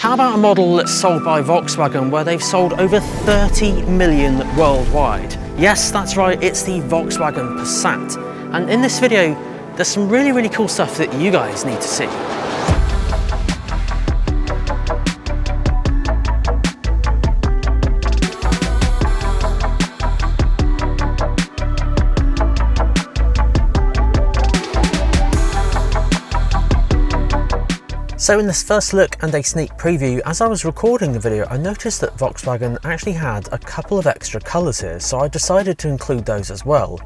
How about a model that's sold by Volkswagen where they've sold over 30 million worldwide? Yes, that's right, it's the Volkswagen Passat. And in this video, there's some really cool stuff that you guys need to see. So in this first look and a sneak preview, as I was recording the video, I noticed that Volkswagen actually had a couple of extra colours here, so I decided to include those as well,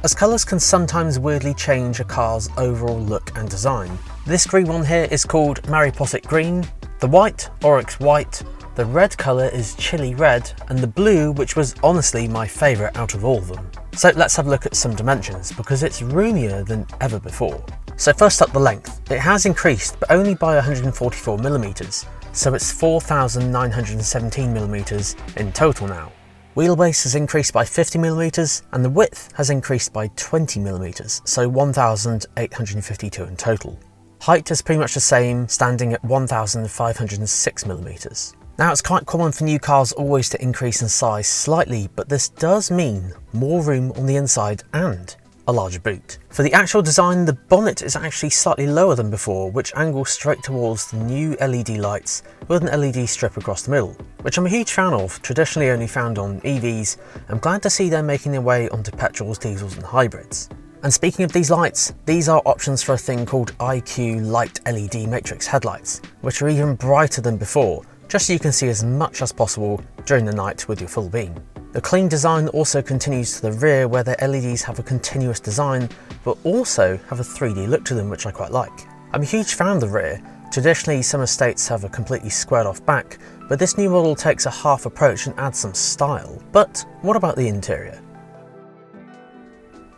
as colours can sometimes weirdly change a car's overall look and design. This green one here is called Mariposit Green, the white, Oryx White, the red colour is Chili Red, and the blue, which was honestly my favourite out of all of them. So let's have a look at some dimensions, because it's roomier than ever before. So first up, the length. It has increased, but only by 144mm, so it's 4,917mm in total now. Wheelbase has increased by 50mm, and the width has increased by 20mm, so 1,852 in total. Height is pretty much the same, standing at 1,506mm. Now, it's quite common for new cars always to increase in size slightly, but this does mean more room on the inside and a larger boot. For the actual design, the bonnet is actually slightly lower than before, which angles straight towards the new LED lights with an LED strip across the middle, which I'm a huge fan of, traditionally only found on EVs. I'm glad to see they're making their way onto petrols, diesels and hybrids. And speaking of these lights, these are options for a thing called IQ Light LED Matrix headlights, which are even brighter than before, just so you can see as much as possible during the night with your full beam. The clean design also continues to the rear, where the LEDs have a continuous design, but also have a 3D look to them, which I quite like. I'm a huge fan of the rear. Traditionally, some estates have a completely squared off back, but this new model takes a half approach and adds some style. But what about the interior?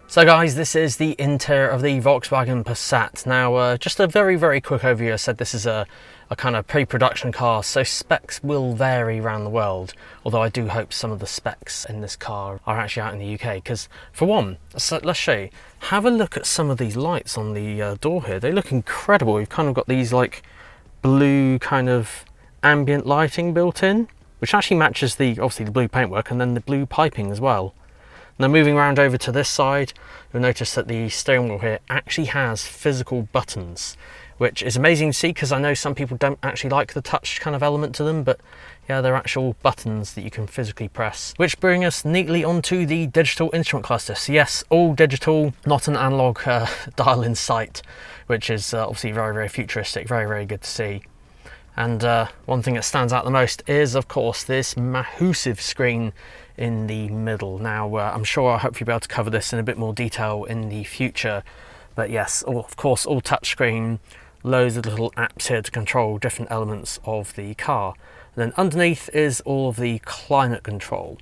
So guys, this is the interior of the Volkswagen Passat. Now, just a very quick overview. I said this is a kind of pre-production car, so specs will vary around the world, although I do hope some of the specs in this car are actually out in the UK, because for one, so let's show you. Have a look at some of these lights on the door here. They look incredible. We've kind of got these like blue kind of ambient lighting built in, which actually matches obviously the blue paintwork and then the blue piping as well. Now moving around over to this side, you'll notice that the steering wheel here actually has physical buttons, which is amazing to see because I know some people don't actually like the touch kind of element to them, but yeah, they're actual buttons that you can physically press. Which bring us neatly onto the digital instrument cluster. So yes, all digital, not an analog dial in sight, which is obviously very futuristic, very good to see. And one thing that stands out the most is, of course, this massive screen in the middle. Now, I'm sure I'll hopefully be able to cover this in a bit more detail in the future. But yes, of course, all touchscreen, loads of little apps here to control different elements of the car. And then underneath is all of the climate control.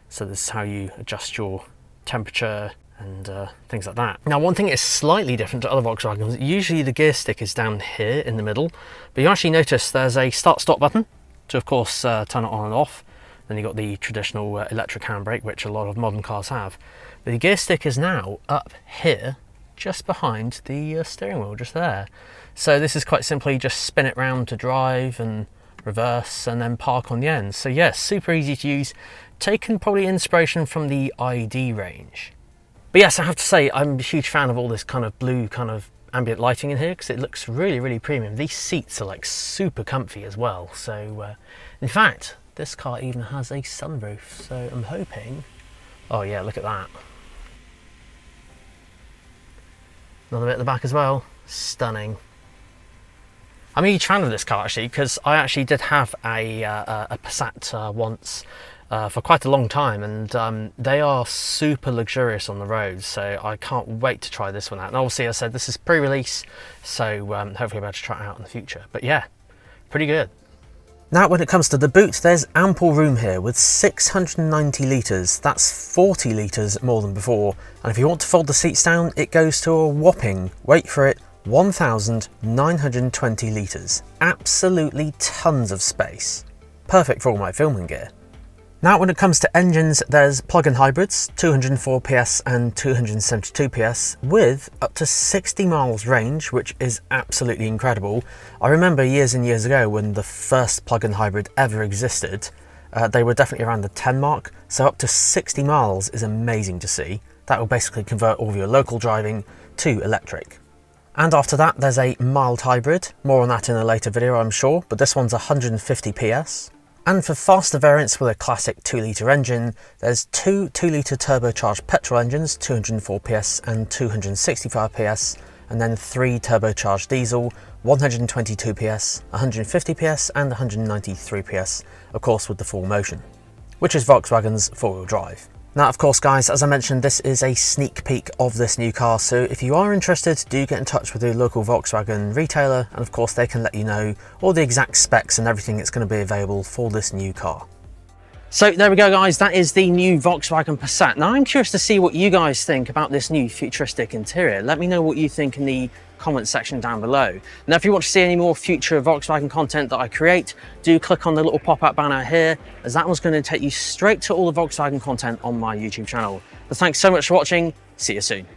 So this is how you adjust your temperature and things like that. Now, one thing is slightly different to other Volkswagens. Usually the gear stick is down here in the middle, but you actually notice there's a start-stop button to, of course, turn it on and off. Then you've got the traditional electric handbrake, which a lot of modern cars have. But the gear stick is now up here, just behind the steering wheel, just there. So this is quite simply just spin it round to drive and reverse and then park on the end. So yes, super easy to use, taken probably inspiration from the ID range. But yes, I have to say, I'm a huge fan of all this kind of blue kind of ambient lighting in here because it looks really premium. These seats are like super comfy as well. So in fact, this car even has a sunroof. So I'm hoping, oh yeah, look at that. Another bit at the back as well, stunning. I'm a huge fan of this car actually, because I actually did have a Passat once for quite a long time, and they are super luxurious on the road, so I can't wait to try this one out. And obviously, I said this is pre-release, so hopefully I'll be able to try it out in the future. But yeah, pretty good. Now, when it comes to the boot, there's ample room here with 690 litres. That's 40 litres more than before. And if you want to fold the seats down, it goes to a whopping, wait for it, 1,920 litres. Absolutely tons of space. Perfect for all my filming gear. Now when it comes to engines, there's plug-in hybrids, 204 PS and 272 PS, with up to 60 miles range, which is absolutely incredible. I remember years and years ago when the first plug-in hybrid ever existed, they were definitely around the 10 mark, so up to 60 miles is amazing to see. That will basically convert all of your local driving to electric. And after that, there's a mild hybrid, more on that in a later video I'm sure, but this one's 150 PS. And for faster variants with a classic 2-litre engine, there's two 2-litre turbocharged petrol engines, 204 PS and 265 PS, and then three turbocharged diesel, 122 PS, 150 PS and 193 PS, of course with the full motion, which is Volkswagen's four-wheel drive. Now, of course, guys, as I mentioned, this is a sneak peek of this new car, so if you are interested, do get in touch with your local Volkswagen retailer, and of course they can let you know all the exact specs and everything that's going to be available for this new car. So there we go, guys, that is the new Volkswagen Passat. Now I'm curious to see what you guys think about this new futuristic interior. Let me know what you think in the comment section down below. Now if you want to see any more future Volkswagen content that I create, do click on the little pop-up banner here, as that one's going to take you straight to all the Volkswagen content on my YouTube channel. But thanks so much for watching, see you soon.